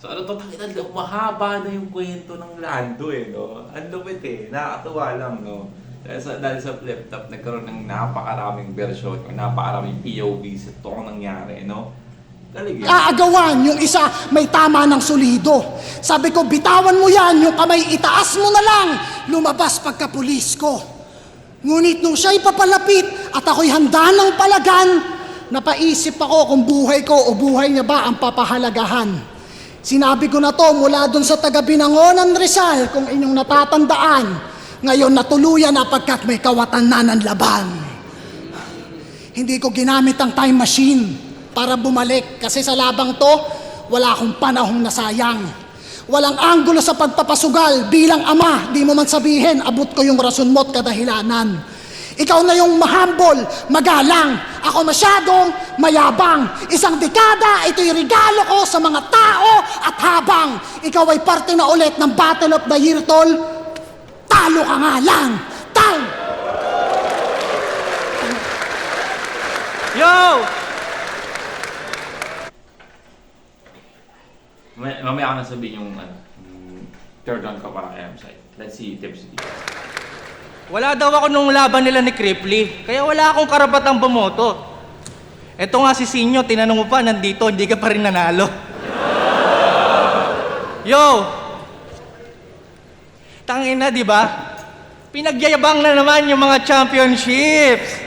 So ano to, takita, mahaba na yung kwento ng Lando eh, no? Ang lupit eh, nakakatuwa lang, no? Dahil sa flip top, nagkaroon ng napakaraming version, o napakaraming POV sa itong nangyari, no? Talaga. Aagawan, yung isa may tama ng solido. Sabi ko, bitawan mo yan, yung kamay itaas mo na lang, lumabas pagkapulis ko. Ngunit nung siya'y papalapit at ako'y handa ng palagan, napaisip ako kung buhay ko o buhay niya ba ang papahalagahan. Sinabi ko na to mula dun sa taga-Binangonan Rizal kung inyong natatandaan. Ngayon natuluyan na pagkat may kawatan na ng laban. Hindi ko ginamit ang time machine para bumalik kasi sa labang to, wala akong panahong nasayang. Walang anggulo sa pagpapasugal bilang ama, di mo man sabihin, abot ko yung rason mo't kadahilanan. Ikaw na yung mahambol, magalang. Ako masyadong mayabang. Isang dekada, ito'y regalo ko sa mga tao at habang ikaw ay parte na ulit ng Battle of the Year, tol, talo ka nga lang. Tal! Yo! Mamaya ka na sabihin yung third round ka para kay M-Side. Let's see tips dito. Wala daw ako nung laban nila ni Cripply, kaya wala akong karapatang bumoto. Eto nga si Sinyo, tinanong mo pa, nandito, hindi ka pa rin nanalo. Yo! Tangina, di ba? Pinagyayabang na naman yung mga championships.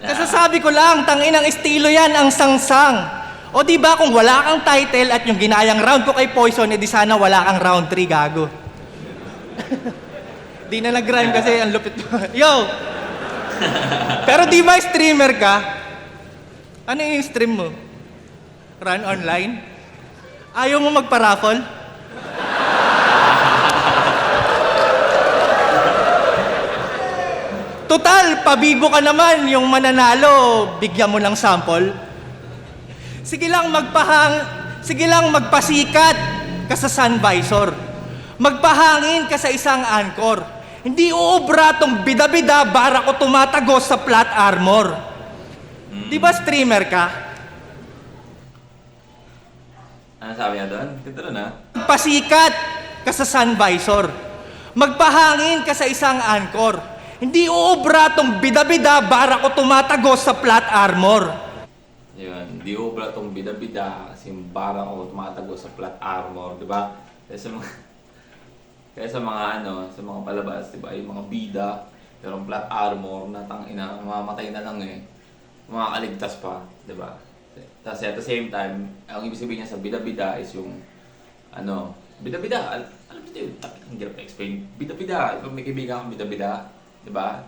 Kasasabi ko lang, tanginang estilo yan ang sangsang. O di ba kung wala kang title at yung ginayang round ko kay Poison, edi sana wala kang round 3, gago. Di na nag-rhyme kasi ang lupit. Yo! Pero di ba streamer ka? Ano yung stream mo? Run online? Ayaw mo magpa-raffle? Total, pabibo ka naman yung mananalo, bigyan mo ng sample. Sige lang magpasikat ka sa sun visor. Magpahangin ka sa isang anchor. Hindi uubra tong bida-bida bara ko tumatagos sa flat armor. Di ba streamer ka? Ano sabi niya doon? Ganda rin Pasikat ka sa sun visor. Magpahangin ka sa isang anchor. Hindi uubra tong bida-bida bara ko tumatagos sa flat armor. Yun, di ubra tong bida-bida kasi yung bara ko tumatago sa flat armor, di ba? Kaya sa mga sa mga palabas, di ba, yung mga bida, pero flat armor na tangina, mamamatay na lang eh. Makakaligtas pa, di ba? Tapos at the same time, ang ibig sabihin niya sa bida-bida is yung bida-bida, alam mo yun, hindi hirap explain. Bida-bida, kung may kaibigan kang bida-bida, di ba?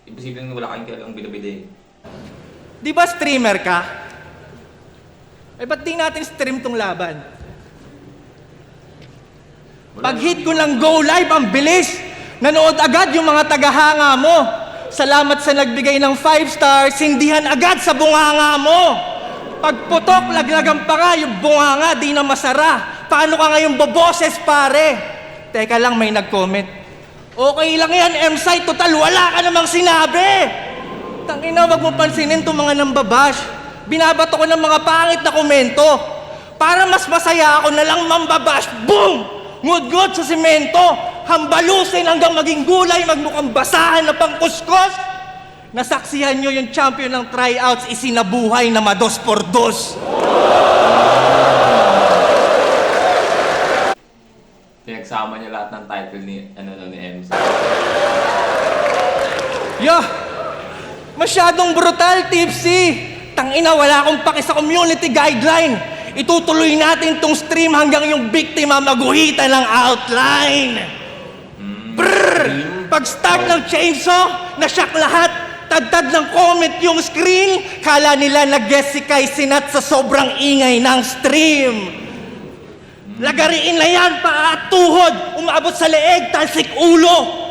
Imposible na wala kayong kilalang bida-bida eh. Di ba streamer ka? Eh, ba't di natin stream tong laban? Pag hit ko ng go live, ang bilis! Nanood agad yung mga tagahanga mo. Salamat sa nagbigay ng 5 stars, sindihan agad sa bunganga mo. Pag putok, laglagan pa nga yung bunganga, di na masara. Paano ka ngayon boboses, pare? Teka lang, may nag-comment. Okay lang yan, M-Site, total, wala ka namang sinabi! Tangina, wag mo pansinin itong mga nambabash. Binabato ko ng mga pangit na komento. Para mas masaya ako na lang mambabash. Boom! Ngud-ngud sa simento. Hambalusin hanggang maging gulay, magmukhang basahan na pangkuskos. Nasaksihan nyo yung champion ng tryouts, isinabuhay na mados por dos. Pinagsama niya lahat ng title ni MC. Yo! Masyadong brutal, Tipsy! Tangina, wala akong paki sa community guideline. Itutuloy natin tong stream hanggang yung biktima maguhitan ng outline. Brrr! Pag-start ng chainsaw, nasyak lahat. Tadtad ng comment yung screen, kala nila nag-guess si Kai Sinat sa sobrang ingay ng stream. Lagariin na yan, paa at tuhod, umabot sa leeg, talsik ulo.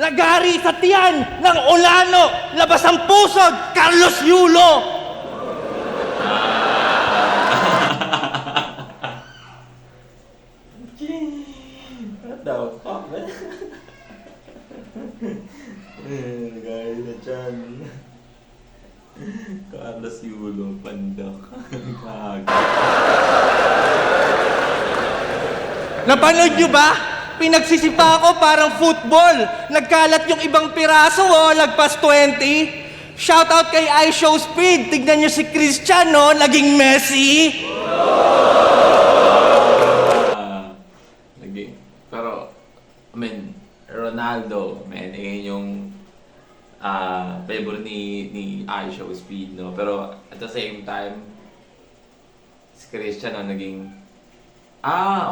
Lagari sa tiyan ng Olano, labas ang pusod, Carlos Yulo. What the fuck, man? Gaya na dyan. Carlos Yulo, pandak. Napanood nyo ba? Pinagsisipa ako parang football. Nagkalat yung ibang piraso, lagpas 20. Shoutout kay iShowSpeed. Tignan nyo si Christian, naging Messi. Naging. Pero, I mean, Ronaldo, man, yung favorite ni iShowSpeed, no? Pero at the same time, si Christian, naging,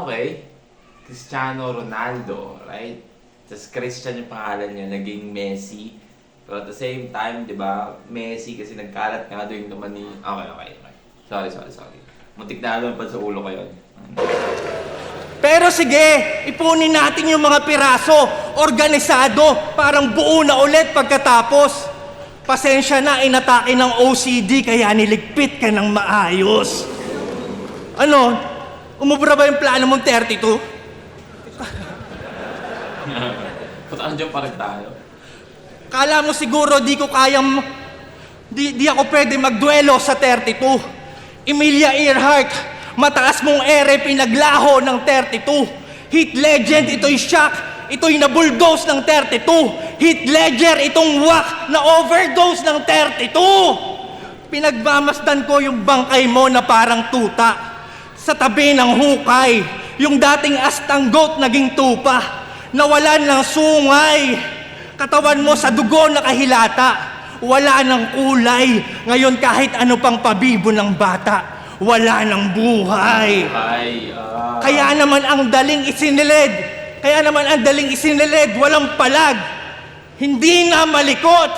okay. Cristiano Ronaldo, right? Tapos Christian yung pangalan niya, naging Messi. Pero at the same time, di ba, Messi kasi nagkalat nga doon naman ni... Okay. Sorry. Muntik na alam pa sa ulo ko yun. Pero sige, ipunin natin yung mga piraso, organisado, parang buo na ulit pagkatapos. Pasensya na, inatake ng OCD kaya niligpit ka ng maayos. Ano? Umubra ba yung plano mong 32? Puntaan dyan pa rin tayo. Kala mo siguro di ko kayang... Di ako pwede magduelo sa 32. Emilia Earhart, mataas mong ere pinaglaho ng 32. Hit legend, ito'y shock. Ito'y na-bulldoze ng 32. Hit ledger, itong whack na overdose ng 32. Pinagmamasdan ko yung bangkay mo na parang tuta. Sa tabi ng hukay, yung dating astang goat naging tupa. Nawalan ng sungay. Katawan mo sa dugo nakahilata. Wala ng kulay. Ngayon kahit ano pang pabibo ng bata, wala ng buhay. Kaya naman ang daling isinilid, walang palag. Hindi na malikot.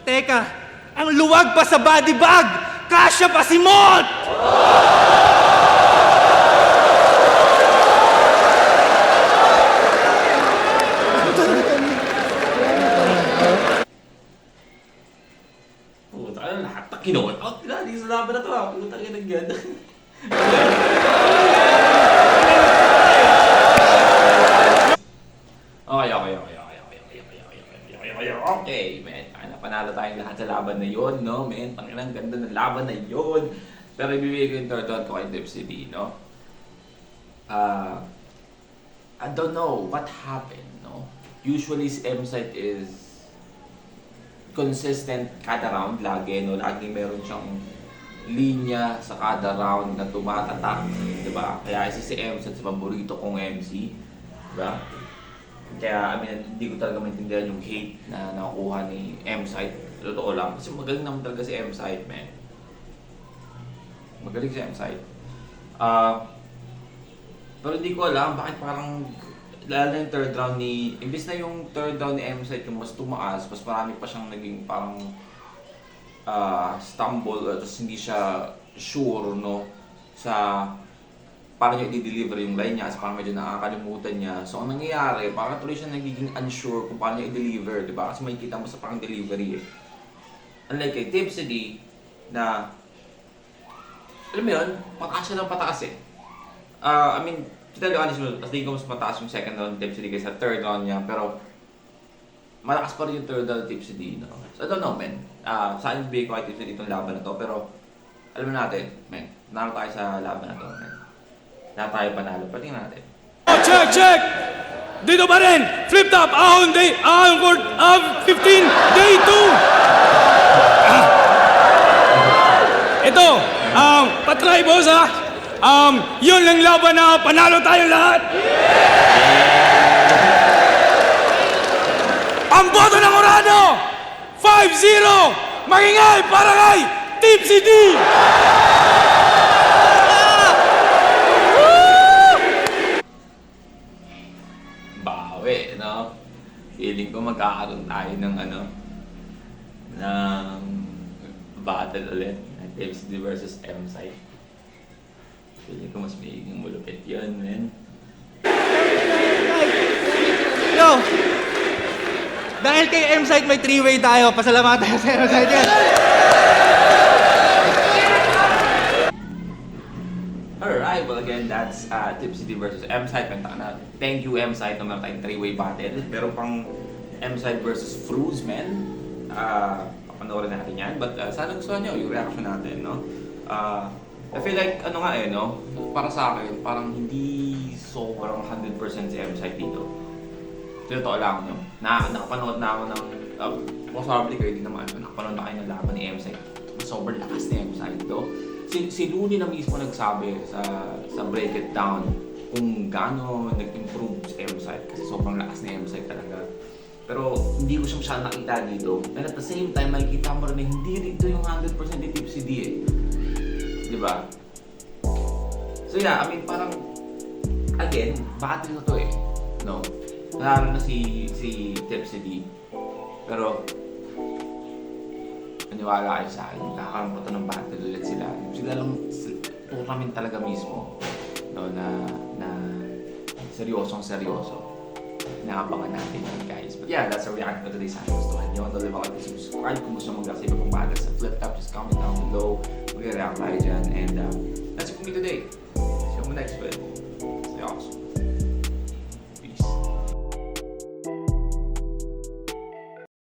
Teka, ang luwag pa sa body bag, kasya pa si Mot! Puta, lahat na kinuha. Di sa laban na to, puta ka nagyan. Okay, man. Panalo tayong lahat sa laban na yun, no? Man, pangilang ganda ng laban na yun. Pero ibibigay ko yung turtle ko kay Tipsy D, no? I don't know what happened, no? Usually, si M-Site is consistent kada round lagi, no? Lagi meron siyang linya sa kada round na tumatatak, di ba? Kaya isa si M-Site sa paborito kong MC, di ba? Kaya, I mean, hindi ko talaga maintindihan yung hate na nakukuha ni M-Site. Totoo lang, kasi magaling naman talaga si M-Site, man. Magaling si M-Site. Pero hindi ko alam bakit parang, lalo na yung third round ni, imbis na yung third round ni M-Site yung mas tumaas, mas marami pa siyang naging parang stumble, at hindi siya sure, no, sa paano niya i-deliver yung line niya, kasi parang medyo nakakalimutan niya. So, ang nangyayari, parang tuloy siya nagiging unsure kung paano niya i-deliver, di ba? Kasi makikita mo sa parang delivery, eh. Unlike kay Tipsy D, na, alam mo yun, pataas siya ng pataas, eh. I mean, to tell you honestly, tingin ko mas mataas yung second round Tipsy D kaysa third round niya, pero malakas pa rin yung third round Tipsy D, no? So, I don't know, man. Saan bigay ko kay Tipsy D itong laban na to, pero alam mo natin, man, nanalo tayo sa laban na to, man. Na tayo panalo. Pero tingnan natin. Check! Dito pa rin! Flip top! Ahon 15, day 2! Ito, patry boss ha! Yun lang laban na panalo tayong lahat! Ang boto ng Orano! 5-0! Magingay para kay Tipsy D! Bawi, no? Feeling ko magkakaroon tayo ng MC versus M-Site. Feeling ko mas magiging malupit yun, men. Yo! Dahil kay M-Site may 3-way tayo, pasalamatan tayo sa M-Site yan. Alright, well again, that's Tipsy D versus M-Site. Kanta na. Thank you, M-Site, na meron tayong 3-way battle. Meron pang M-Site versus Fruze, men. Papanoorin natin yan. But sana gusto nyo yung reaction natin, no? I feel like, ano nga no? Para sa akin, parang hindi sobrang 100% si M-Site dito. Totoo lang, no? Nakapanood na ako ng, most probably kayo din naman, nakapanood na kayo ng laban ni M-Site. Sobrang lakas ni M-Site, do. Si Looney na mismo nagsabi sa Break It Down kung gaano nag-improve si M-Site kasi sobrang lakas ni M-Site talaga. Pero hindi ko siya masyadong nakita dito. And at the same time, makikita mo rin na hindi dito yung 100% ni Tipsy D eh. Diba? So yeah, I mean parang, again, battle na to eh. No? Lalo na si Tipsy D. Pero, maniwala kayo sa akin, kakaroon pa to ng battle ulit sila. Sila lang, tournament talaga mismo. No, na seryosong-seryoso. Inaabangan natin yun, guys. But yeah, that's our reaction for today's Santos. Don't forget to subscribe kung gusto mong sa iba pang battle sa Flip Top. Just comment down below. Mag-react tayo dyan. And that's it for me today. See you on the next video. Stay awesome.